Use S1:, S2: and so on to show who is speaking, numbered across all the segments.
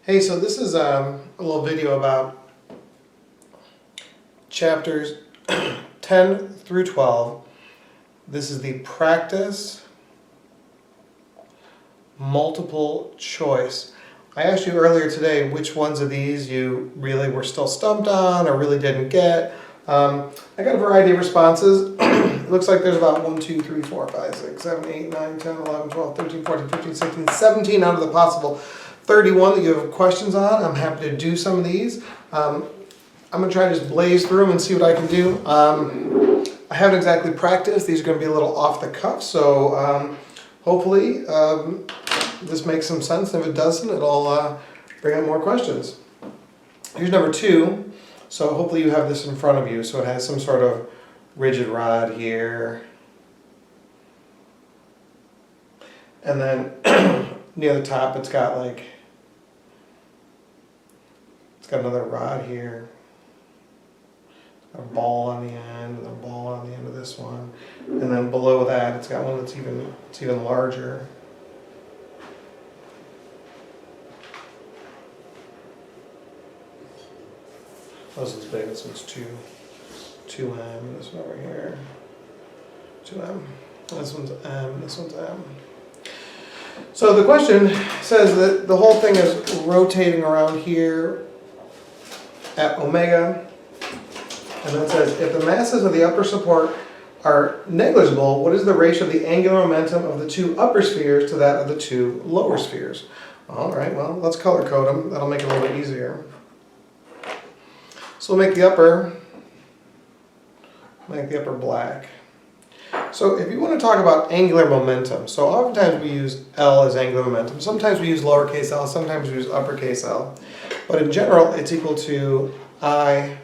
S1: Hey, so this is a little video about chapters 10 through 12. This is the practice multiple choice. I asked you earlier today which ones of these you really were still stumped on or really didn't get. I got a variety of responses. It looks like there's about 1, 2, 3, 4, 5, 6, 7, 8, 9, 10, 11, 12, 13, 14, 15, 16, 17 out of the possible 31 that you have questions on. I'm happy to do some of these. I'm going to try to just blaze through them and see what I can do. I haven't exactly practiced. These are going to be a little off the cuff, so hopefully this makes some sense. If it doesn't, it'll bring up more questions. Here's number 2. So hopefully you have this in front of you. So it has some sort of rigid rod here. And then near the top it's got another rod here. It's got a ball on the end and a ball on the end of this one. And then below that it's got one that's even larger. This one's big, this one's 2M, this one over here, 2M, this one's M, this one's M. So the question says that the whole thing is rotating around here at omega, and then it says if the masses of the upper support are negligible, what is the ratio of the angular momentum of the 2 upper spheres to that of the 2 lower spheres? All right, well, let's color code them. That'll make it a little bit easier. So we'll make the upper black. So if you want to talk about angular momentum, so oftentimes we use L as angular momentum. Sometimes we use lowercase l, sometimes we use uppercase L. But in general, it's equal to I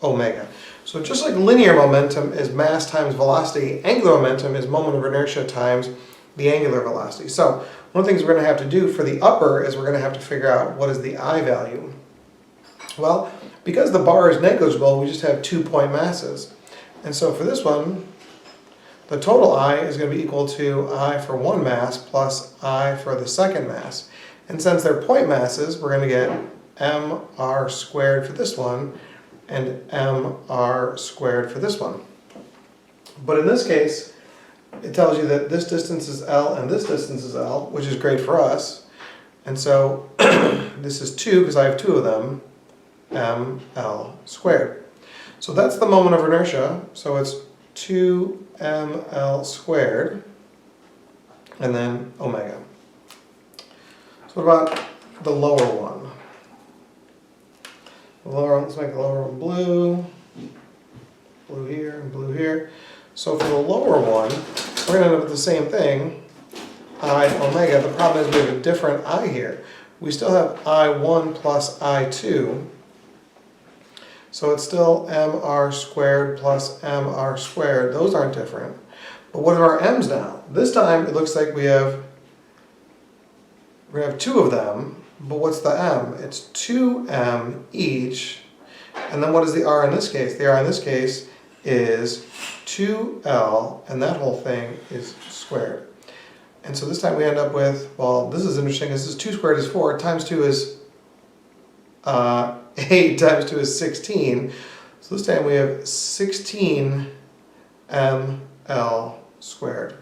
S1: omega. So just like linear momentum is mass times velocity, angular momentum is moment of inertia times the angular velocity. So one of the things we're going to have to do for the upper is we're going to have to figure out what is the I value. Well, because the bar is negligible, we just have 2 point masses. And so for this one, the total I is going to be equal to I for one mass plus I for the second mass. And since they're point masses, we're going to get mr squared for this one and mr squared for this one. But in this case, it tells you that this distance is L and this distance is L, which is great for us. And so this is 2 because I have 2 of them. ml squared. So that's the moment of inertia. So it's 2ml squared and then omega. So what about the lower one? Let's make the lower one blue. Blue here and blue here. So for the lower one, we're going to end up with the same thing. I omega. The problem is we have a different I here. We still have I1 plus I2. So it's still mr squared plus mr squared. Those aren't different. But what are our m's now? This time it looks like we have 2 of them, but what's the m? It's 2m each. And then what is the r in this case? The r in this case is 2l, and that whole thing is squared. And so this time we end up with, well, this is interesting. This is 2 squared is 4, times 2 is 8 times 2 is 16. So this time we have 16 ml squared.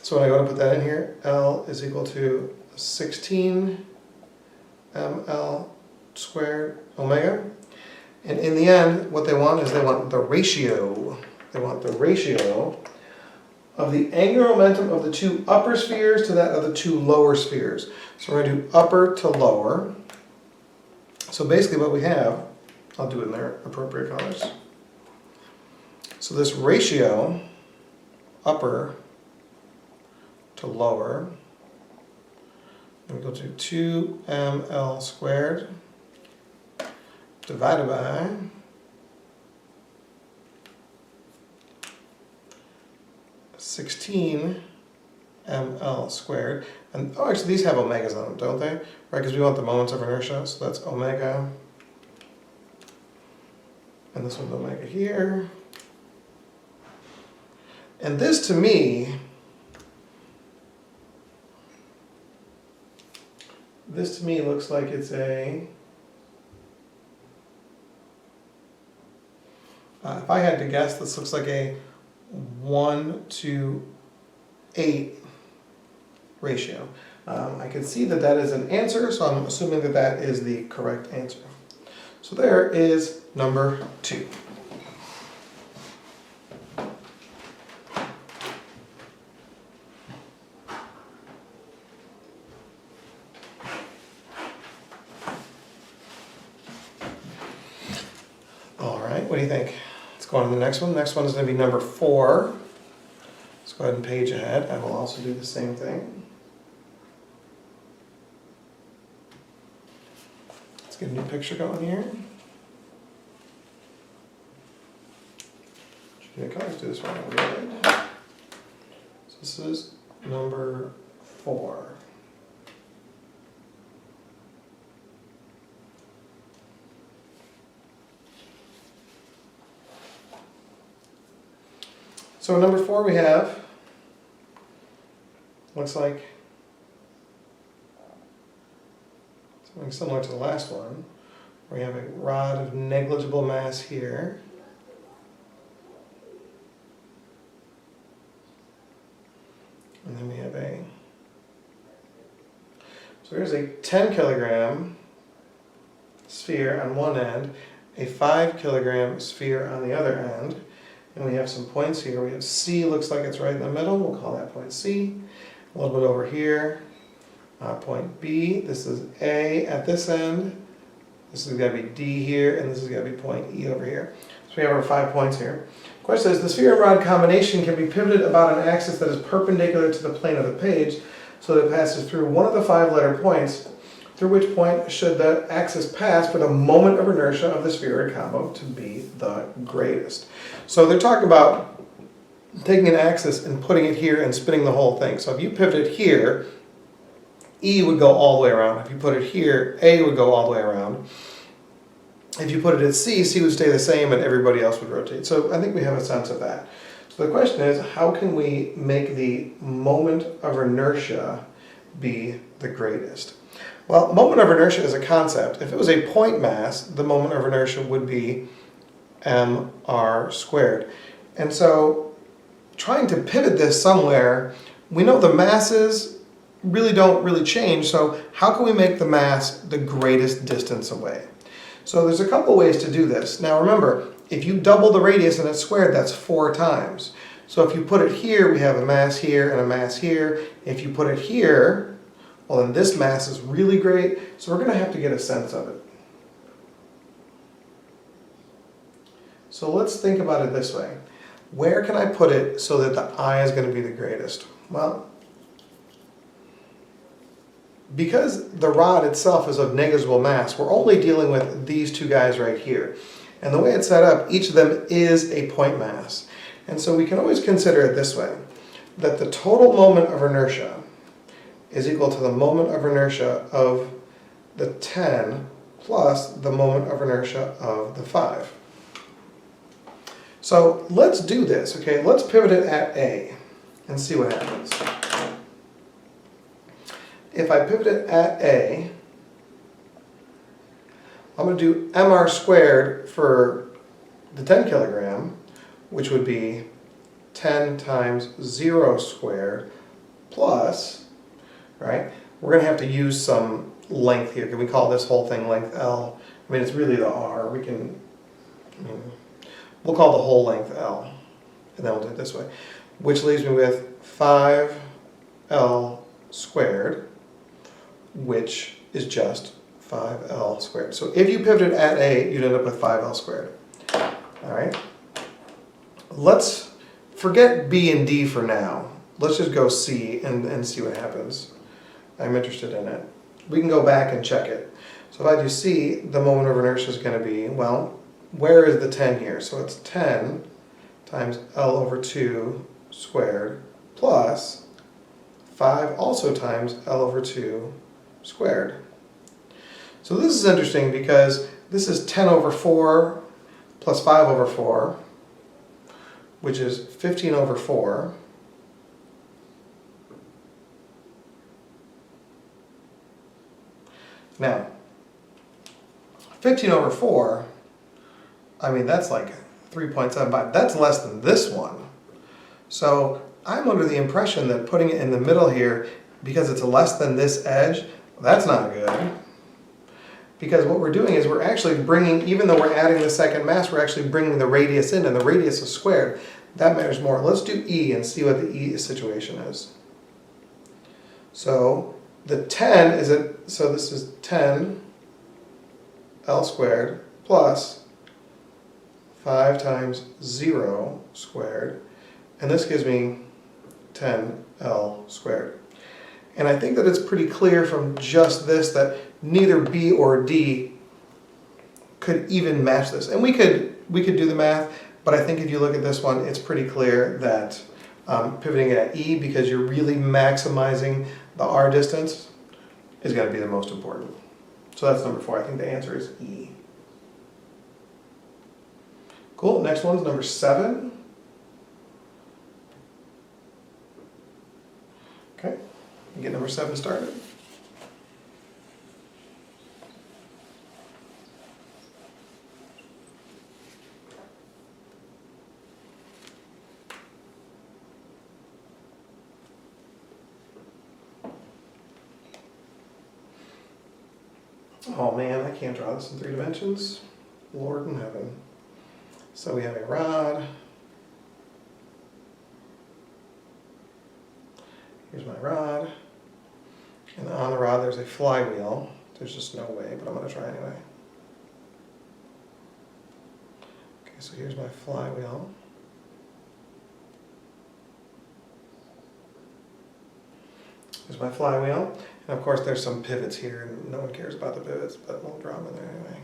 S1: So when I go to put that in here, L is equal to 16 ml squared omega. And in the end, what they want is they want the ratio. They want the ratio of the angular momentum of the 2 upper spheres to that of the 2 lower spheres. So we're going to do upper to lower. So basically what we have, I'll do it in their appropriate colors. So this ratio, upper to lower, we go to 2ml squared divided by 16 ml squared. And oh, actually these have omegas on them, don't they? Right, because we want the moments of inertia, so that's omega. And this one's omega here. And this to me This to me looks like it's a, if I had to guess, this looks like a 1 to 8 ratio. I can see that that is an answer, so I'm assuming that that is the correct answer. So there is number 2. All right, what do you think? Let's go on to the next one. The next one is going to be number 4. Let's go ahead and page ahead. I will also do the same thing. Let's get a new picture going here. Let's do this one over here. So this is number 4. So number 4 we have, looks like something similar to the last one, where we have a rod of negligible mass here. And then we have so here's a 10 kilogram sphere on one end, a 5 kilogram sphere on the other end. And we have some points here. We have C, looks like it's right in the middle. We'll call that point C. A little bit over here, point B. This is A at this end. This has got to be D here, and this has got to be point E over here. So we have our 5 points here. The question is, the sphere and rod combination can be pivoted about an axis that is perpendicular to the plane of the page, so that it passes through one of the 5 letter points, through which point should the axis pass for the moment of inertia of the spheroid combo to be the greatest. So they're talking about taking an axis and putting it here and spinning the whole thing. So if you pivot it here, E would go all the way around. If you put it here, A would go all the way around. If you put it at C, C would stay the same and everybody else would rotate. So I think we have a sense of that. So the question is, how can we make the moment of inertia be the greatest? Well, moment of inertia is a concept. If it was a point mass, the moment of inertia would be mr squared. And so trying to pivot this somewhere, we know the masses don't really change, so how can we make the mass the greatest distance away? So there's a couple ways to do this. Now remember, if you double the radius and it's squared, that's 4 times. So if you put it here, we have a mass here and a mass here. If you put it here, well, then this mass is really great, so we're going to have to get a sense of it. So let's think about it this way. Where can I put it so that the I is going to be the greatest? Well, because the rod itself is of negligible mass, we're only dealing with these 2 guys right here. And the way it's set up, each of them is a point mass. And so we can always consider it this way, that the total moment of inertia is equal to the moment of inertia of the 10 plus the moment of inertia of the 5. So let's do this, okay? Let's pivot it at A and see what happens. If I pivot it at A, I'm going to do mr squared for the 10 kilogram, which would be 10 times 0 squared plus, right? We're going to have to use some length here. Can we call this whole thing length L? I mean, it's really the R. We can, we'll call the whole length L, and then we'll do it this way, which leaves me with 5L squared, which is just 5L squared. So if you pivoted at A, you'd end up with 5L squared. All right. Let's forget B and D for now. Let's just go C and see what happens. I'm interested in it. We can go back and check it. So if I do C, the moment of inertia is going to be, well, where is the 10 here? So it's 10 times L over 2 squared plus 5 also times L over 2 squared. So this is interesting because this is 10 over 4 plus 5 over 4, which is 15 over 4. Now, 15 over 4, I mean, that's like 3.75. That's less than this one. So I'm under the impression that putting it in the middle here, because it's less than this edge, that's not good. Because what we're doing is we're actually bringing, even though we're adding the second mass, we're actually bringing the radius in, and the radius is squared. That matters more. Let's do E and see what the E situation is. So the 10 is so this is 10 L squared plus 5 times 0 squared, and this gives me 10 L squared. And I think that it's pretty clear from just this that neither B or D could even match this. And we could do the math, but I think if you look at this one, it's pretty clear that pivoting it at E, because you're really maximizing the R distance, is going to be the most important. So that's number 4. I think the answer is E. Cool. Next one's number 7. Okay. Get number 7 started. Oh man, I can't draw this in 3 dimensions. Lord in heaven. So we have a rod. Here's my rod. And on the rod there's a flywheel. There's just no way, but I'm going to try anyway. Okay, so here's my flywheel. Here's my flywheel. And of course there's some pivots here, and no one cares about the pivots, but we'll draw them in there anyway.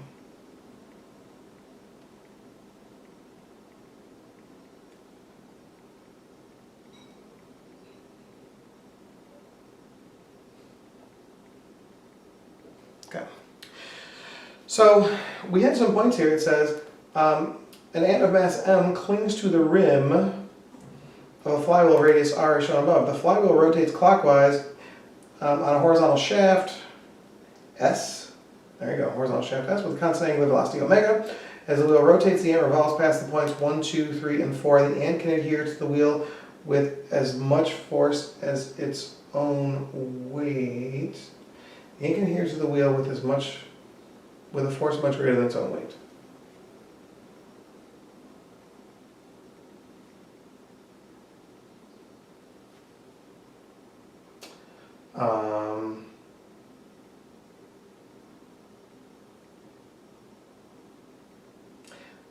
S1: Okay. So we had some points here. It says an ant of mass m clings to the rim of a flywheel radius r as shown above. The flywheel rotates clockwise on a horizontal shaft S. There you go, horizontal shaft S with constant angular velocity omega. As the wheel rotates, the ant revolves past the points 1, 2, 3, and 4. The ant can adhere to the wheel with as much force as its own weight. The ant can adhere to the wheel with a force much greater than its own weight.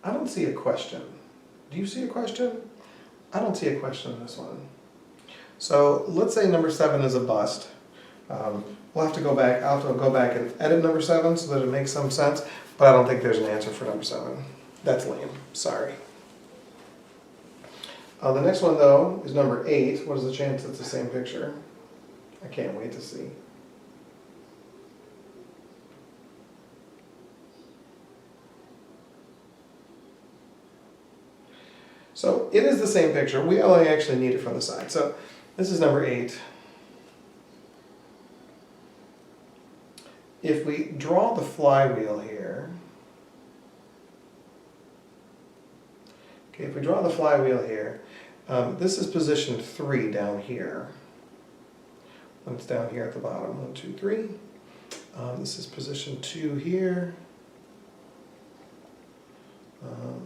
S1: I don't see a question. Do you see a question? I don't see a question in this one. So let's say number 7 is a bust. We'll have to go back. I'll have to go back and edit number 7 so that it makes some sense, but I don't think there's an answer for number 7. That's lame. Sorry. The next one, though, is number 8. What is the chance it's the same picture? I can't wait to see. So it is the same picture. We only actually need it from the side. So this is number 8. If we draw the flywheel here, okay, if we draw the flywheel here, this is position 3 down here. It's down here at the bottom. 1, 2, 3. This is position 2 here.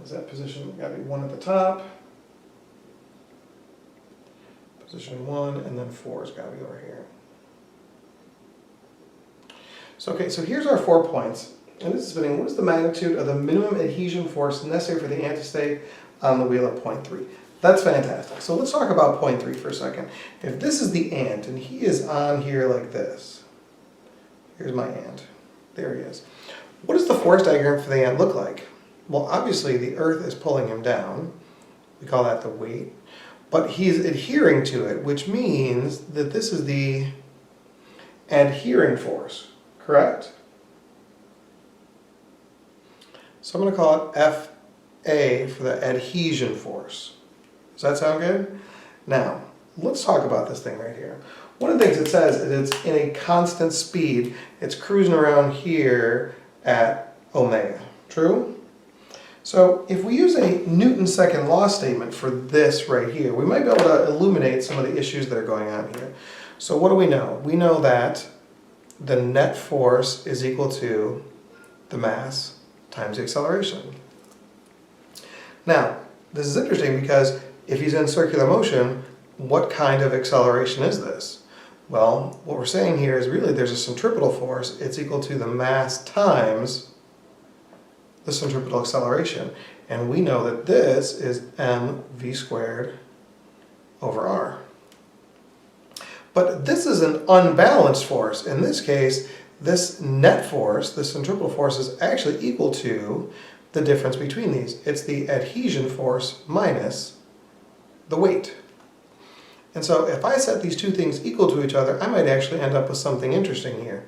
S1: Is that position? Got to be 1 at the top. Position 1, and then 4 has got to be over here. So okay, so here's our 4 points. And this is spinning. What is the magnitude of the minimum adhesion force necessary for the ant to stay on the wheel at point 3? That's fantastic. So let's talk about point 3 for a second. If this is the ant, and he is on here like this. Here's my ant. There he is. What does the force diagram for the ant look like? Well, obviously the earth is pulling him down. We call that the weight. But he's adhering to it, which means that this is the adhering force, correct? So I'm going to call it FA for the adhesion force. Does that sound good? Now, let's talk about this thing right here. one of the things it says is it's in a constant speed. It's cruising around here at omega. True? So if we use a Newton's second law statement for this right here, we might be able to illuminate some of the issues that are going on here. So what do we know? We know that the net force is equal to the mass times the acceleration. Now, this is interesting because if he's in circular motion, what kind of acceleration is this? Well, what we're saying here is really there's a centripetal force. It's equal to the mass times the centripetal acceleration. And we know that this is mv squared over r. But this is an unbalanced force. In this case, this net force, the centripetal force, is actually equal to the difference between these. It's the adhesion force minus the weight. And so if I set these two things equal to each other, I might actually end up with something interesting here.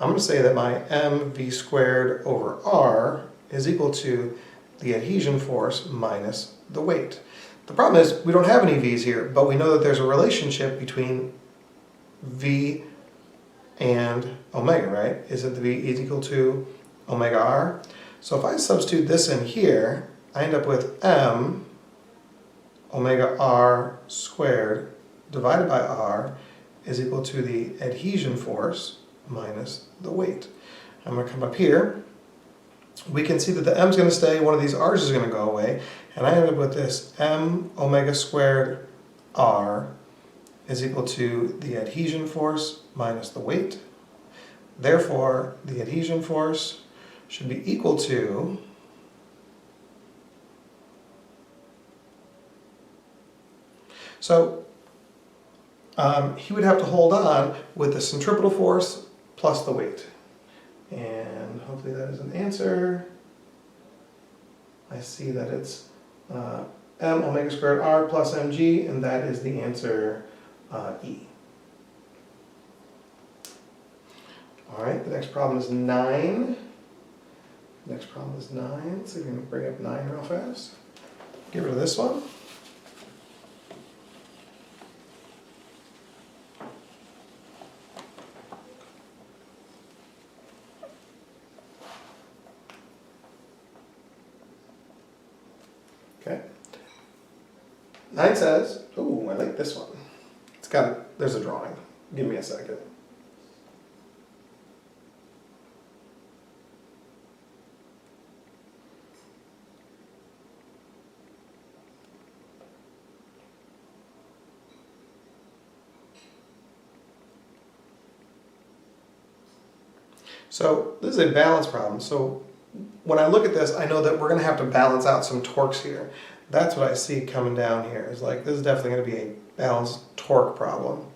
S1: I'm going to say that my mv squared over r is equal to the adhesion force minus the weight. The problem is we don't have any v's here, but we know that there's a relationship between v and omega, right? Isn't the v is equal to omega r? So if I substitute this in here, I end up with m omega r squared divided by r is equal to the adhesion force minus the weight. I'm going to come up here. We can see that the m's going to stay, one of these r's is going to go away, and I end up with this m omega squared r is equal to the adhesion force minus the weight. Therefore, the adhesion force should be equal to he would have to hold on with the centripetal force plus the weight. And hopefully that is an answer. I see that it's m omega squared r plus mg, and that is the answer E. All right, the next problem is 9. Next problem is 9. So we're going to bring up 9 real fast. Get rid of this one. Okay. 9 says, oh, I like this one. It's got, there's a drawing. Give me a second. So this is a balance problem. So when I look at this, I know that we're going to have to balance out some torques here. That's what I see coming down here. Is like, this is definitely going to be a balanced torque problem.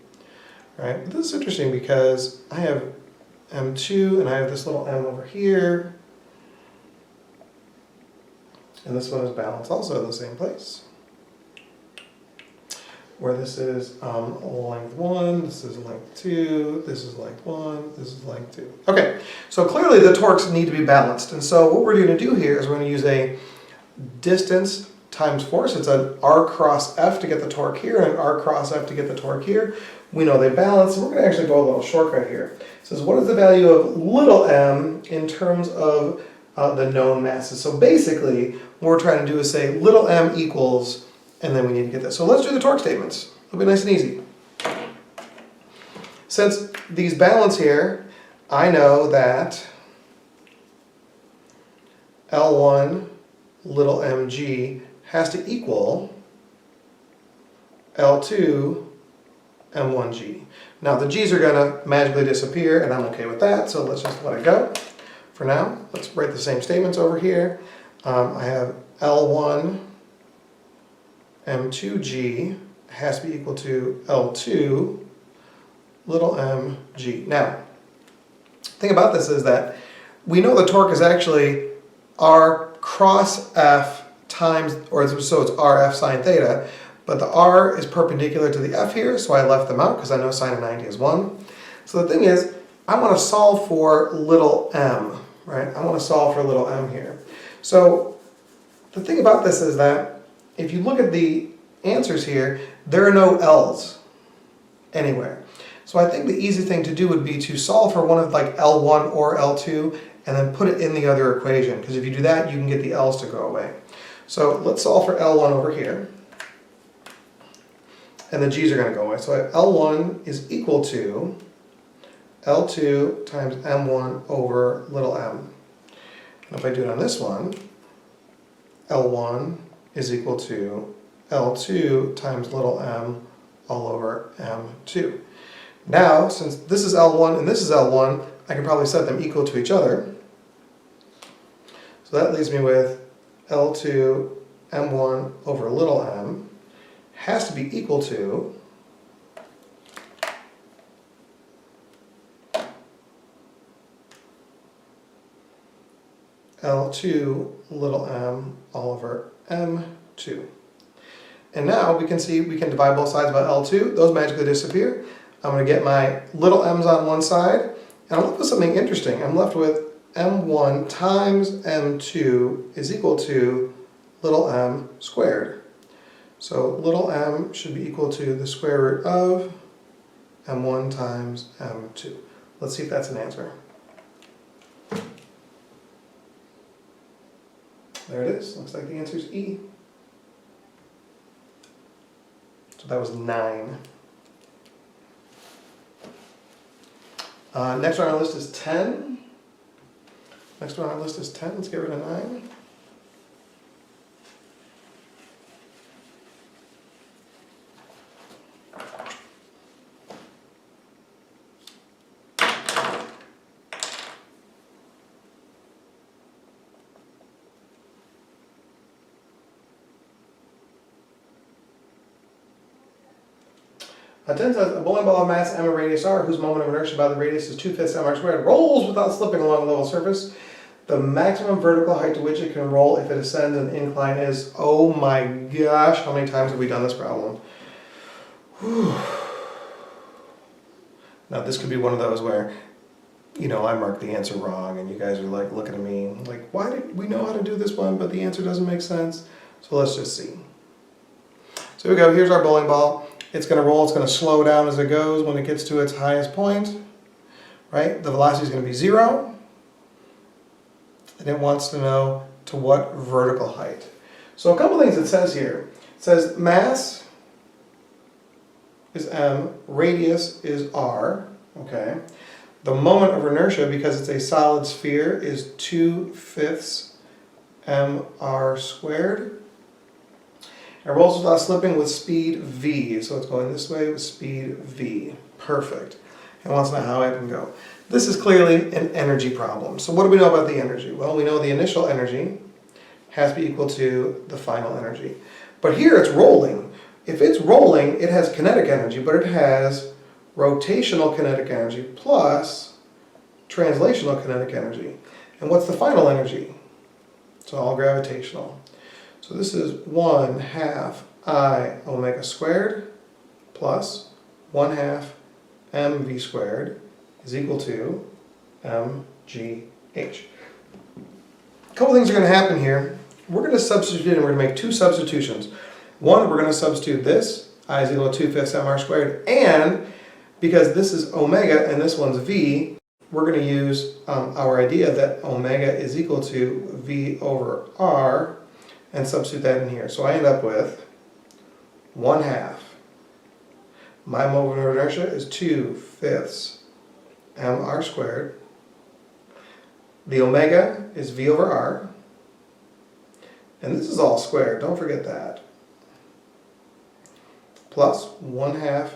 S1: Right? But this is interesting because I have M2 and I have this little M over here. And this one is balanced also in the same place. Where this is length 1, this is length 2, this is length 1, this is length 2. Okay, so clearly the torques need to be balanced. And so what we're going to do here is we're going to use a distance times force. It's an R cross F to get the torque here and an R cross F to get the torque here. We know they balance, and we're going to actually go a little shortcut here. It says, what is the value of little m in terms of the known masses? So basically, what we're trying to do is say little m equals, and then we need to get this. So let's do the torque statements. It'll be nice and easy. Since these balance here, I know that L1 little mg has to equal L2 m1g. Now the g's are going to magically disappear, and I'm okay with that, so let's just let it go. For now, let's write the same statements over here. I have L1 m2g has to be equal to L2 little mg. Now, the thing about this is that we know the torque is actually R cross F times, or so it's RF sine theta, but the R is perpendicular to the F here, so I left them out because I know sine of 90 is 1. So the thing is, I want to solve for little m, right? I want to solve for little m here. So the thing about this is that if you look at the answers here, there are no L's anywhere. So I think the easy thing to do would be to solve for one of like L1 or L2 and then put it in the other equation, because if you do that, you can get the L's to go away. So let's solve for L1 over here. And the G's are going to go away. So L1 is equal to L2 times M1 over little m. And if I do it on this one, L1 is equal to L2 times little m all over m2. Now, since this is L1 and this is L1, I can probably set them equal to each other. So that leaves me with L2 m1 over little m has to be equal to L2 little m all over m2. And now we can see we can divide both sides by L2. Those magically disappear. I'm going to get my little m's on one side, and I'm left with something interesting. I'm left with m1 times m2 is equal to little m squared. So little m should be equal to the square root of m1 times m2. Let's see if that's an answer. There it is. Looks like the answer is E. So that was 9. Next on our list is 10. Next one on our list is 10. Let's get rid of 9. A 10 says, a bowling ball of mass m and radius r, whose moment of inertia by the radius is 2/5 mr squared, rolls without slipping along a level surface. The maximum vertical height to which it can roll if it ascends an incline is, oh my gosh, how many times have we done this problem? Whew. Now this could be one of those where, you know, I marked the answer wrong and you guys are like looking at me like, why did we know how to do this one but the answer doesn't make sense? So let's just see. So here we go, here's our bowling ball. It's going to roll, it's going to slow down as it goes when it gets to its highest point, right? The velocity is going to be 0, and it wants to know to what vertical height. So a couple things it says here. It says mass is m, radius is r, okay? The moment of inertia, because it's a solid sphere, is 2/5 mr squared. It rolls without slipping with speed v, so it's going this way with speed v. Perfect. It wants to know how it can go. This is clearly an energy problem. So what do we know about the energy? Well, we know the initial energy has to be equal to the final energy. But here it's rolling. If it's rolling, it has kinetic energy, but it has rotational kinetic energy plus translational kinetic energy. And what's the final energy? It's all gravitational. So this is 1/2 I omega squared plus 1/2 mv squared is equal to mgh. A couple things are going to happen here. We're going to substitute, and we're going to make two substitutions. One, we're going to substitute this, I is equal to 2/5 mr squared, and because this is omega and this one's v, we're going to use our idea that omega is equal to v over r, and substitute that in here. So I end up with 1/2. My moment of inertia is 2/5 mr squared. The omega is v over r. And this is all squared, don't forget that. Plus 1/2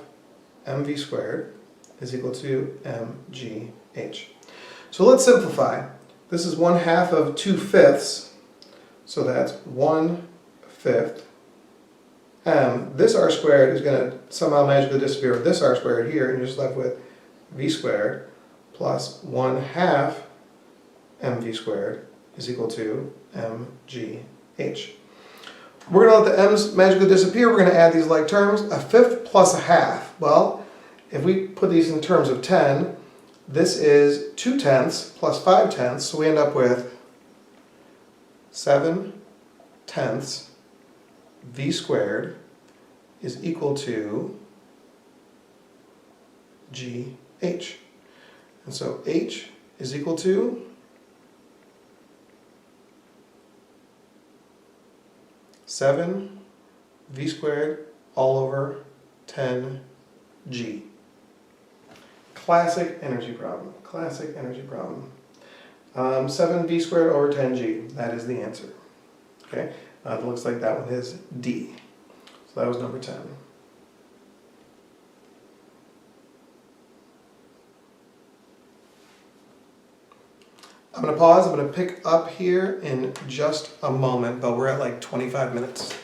S1: mv squared is equal to mgh. So let's simplify. This is 1/2 of 2/5. So that's 1/5 m. This r squared is going to somehow magically disappear with this r squared here, and you're just left with v squared plus 1/2 mv squared is equal to mgh. We're going to let the m's magically disappear. We're going to add these like terms. 1/5 plus 1/2. Well, if we put these in terms of 10, this is 2/10 plus 5/10, so we end up with 7/10 v squared is equal to G, H. And so H is equal to 7 v squared all over 10 g. Classic energy problem. Classic energy problem. 7 v squared over 10 g. That is the answer. Okay. It looks like that one is D. So that was number 10. I'm going to pause. I'm going to pick up here in just a moment, but we're at like 25 minutes.